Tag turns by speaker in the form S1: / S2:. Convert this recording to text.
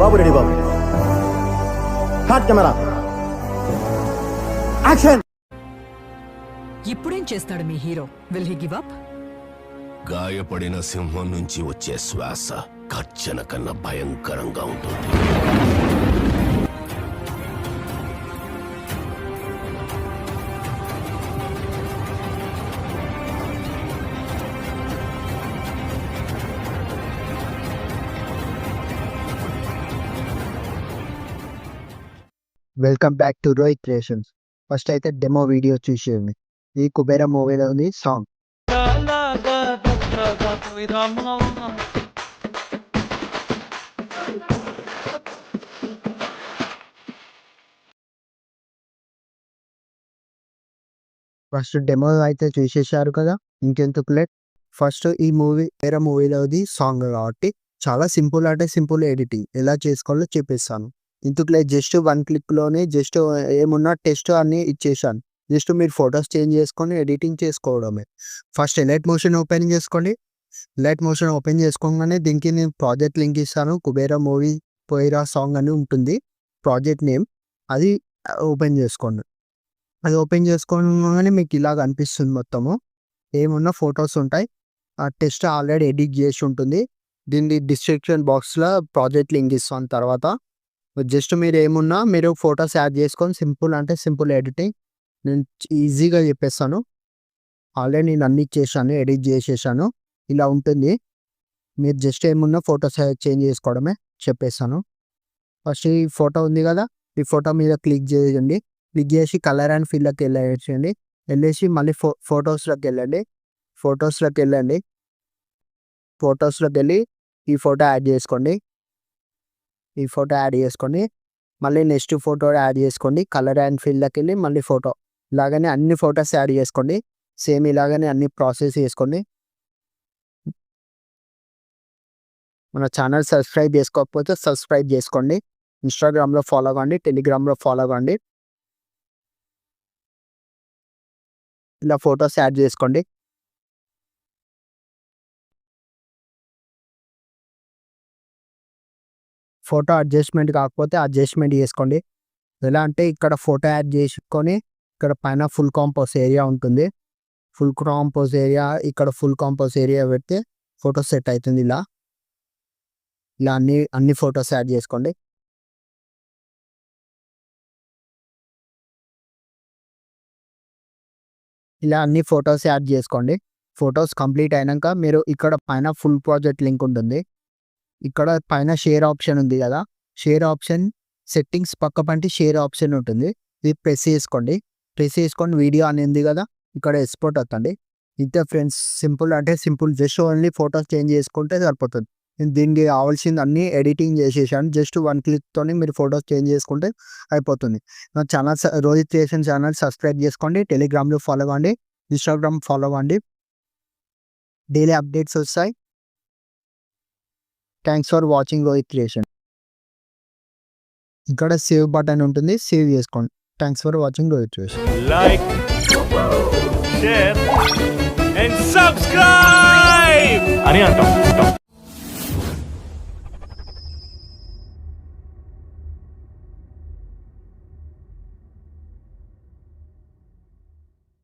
S1: బాబు ready బాబు. Hot camera action.
S2: ఇప్పుడేం చేస్తాడు మీ hero? Will he give up?
S3: గాయపడిన సింహం నుంచి వచ్చే శ్వాస గర్జన కన్నా భయంకరంగా ఉంటుంది.
S4: Welcome back to Rohit creations. First అయితే డెమో వీడియో చూసేయండి. ఈ కుబేరా మూవీలోని సాంగ్. ఫస్ట్ డెమో అయితే చూసేసారు కదా, ఇంకెందుకు లేట్. ఫస్ట్ ఈ వేరే మూవీలోది సాంగ్ కాబట్టి చాలా సింపుల్ అంటే సింపుల్ ఎడిటింగ్ ఎలా చేసుకోవాలో చెప్పేస్తాను. ఇందుకు లేదు, జస్ట్ 1 క్లిక్లోనే జస్ట్ ఏమున్నా టెస్ట్ అన్నీ ఇచ్చేసాను. జస్ట్ మీరు ఫొటోస్ చేంజ్ చేసుకొని ఎడిటింగ్ చేసుకోవడమే. ఫస్ట్ లైట్ మోషన్ ఓపెన్ చేసుకోండి. లైట్ మోషన్ ఓపెన్ చేసుకోగానే దీనికి నేను ప్రాజెక్ట్ లింక్ ఇస్తాను. కుబేరా మూవీ పోయిరా సాంగ్ అని ఉంటుంది ప్రాజెక్ట్ నేమ్. అది ఓపెన్ చేసుకోండి. అది ఓపెన్ చేసుకోగానే మీకు ఇలా కనిపిస్తుంది. మొత్తము ఏమున్నా ఫొటోస్ ఉంటాయి. ఆ టెస్ట్ ఆల్రెడీ ఎడిట్ చేసి ఉంటుంది. దీన్ని డిస్క్రిప్షన్ బాక్స్లో ప్రాజెక్ట్ లింక్ ఇస్తాను. తర్వాత జస్ట్ మీరు ఏమున్నా మీరు ఫొటోస్ యాడ్ చేసుకొని సింపుల్ అంటే సింపుల్ ఎడిటింగ్ నేను ఈజీగా చెప్పేస్తాను. ఆల్రెడీ నేను అన్ని చేశాను, ఎడిట్ చేసేసాను. ఇలా ఉంటుంది. మీరు జస్ట్ ఏమున్నా ఫొటోస్ చేంజ్ చేసుకోవడమే చెప్పేస్తాను. ఫస్ట్ ఈ ఫోటో ఉంది కదా, ఈ ఫోటో మీద క్లిక్ చేయండి. క్లిక్ చేసి కలర్ అండ్ ఫిల్లోకి వెళ్ళేసి మళ్ళీ ఫొటోస్లోకి వెళ్ళండి. ఫొటోస్లోకి వెళ్ళి ఈ ఫోటో యాడ్ చేసుకోండి. మళ్ళీ నెక్స్ట్ ఫోటో యాడ్ చేసుకోండి. కలర్ అండ్ ఫిల్లోకి వెళ్ళి మళ్ళీ ఫోటో. ఇలాగనే అన్ని ఫొటోస్ యాడ్ చేసుకోండి. సేమ్ ఇలాగనే అన్ని ప్రాసెస్ చేసుకోండి. మన ఛానల్ సబ్స్క్రైబ్ చేసుకోకపోతే సబ్స్క్రైబ్ చేసుకోండి. ఇన్స్టాగ్రామ్లో ఫాలో అవ్వండి, టెలిగ్రామ్లో ఫాలో అవ్వండి. ఇలా ఫొటోస్ యాడ్ చేసుకోండి. ఫోటో అడ్జస్ట్మెంట్ కాకపోతే అడ్జస్ట్మెంట్ చేసుకోండి. ఎలా అంటే ఇక్కడ ఫోటో యాడ్ చేసుకొని ఇక్కడ పైన ఫుల్ కాంపోజ్ ఏరియా ఉంటుంది. ఇక్కడ ఫుల్ కాంపోజ్ ఏరియా పెడితే ఫోటో సెట్ అవుతుంది. ఇలా అన్ని ఫొటోస్ యాడ్ చేసుకోండి. ఇలా అన్ని ఫొటోస్ యాడ్ చేసుకోండి. ఫొటోస్ కంప్లీట్ అయినాక మీరు ఇక్కడ పైన ఫుల్ ప్రాజెక్ట్ లింక్ ఉంటుంది. ఇక్కడ పైన షేర్ ఆప్షన్ ఉంది కదా, షేర్ ఆప్షన్ సెట్టింగ్స్ పక్క పంటి షేర్ ఆప్షన్ ఉంటుంది. ఇది ప్రెస్ చేసుకొని వీడియో అని ఉంది కదా, ఇక్కడ ఎక్స్పోర్ట్ అవుతుంది. ఇంతే ఫ్రెండ్స్, సింపుల్ అంటే simple. Just only photos change చేసుకుంటే సరిపోతుంది. నేను దీనికి కావాల్సింది అన్ని ఎడిటింగ్ చేసేసాను. జస్ట్ 1 క్లిక్తో మీరు ఫొటోస్ చేంజ్ చేసుకుంటే అయిపోతుంది. నా channel Rohit creation channel subscribe చేసుకోండి. టెలిగ్రామ్లో ఫాలో అవ్వండి, ఇన్స్టాగ్రామ్ ఫాలో అవ్వండి. డైలీ అప్డేట్స్ వస్తాయి. Thanks for watching Rohit creation. ఇక్కడ సేవ్ బటన్ ఉంటుంది, సేవ్ చేసుకోండి. Thanks for watching Rohit creation.
S5: Like, share and subscribe అని అంటాం.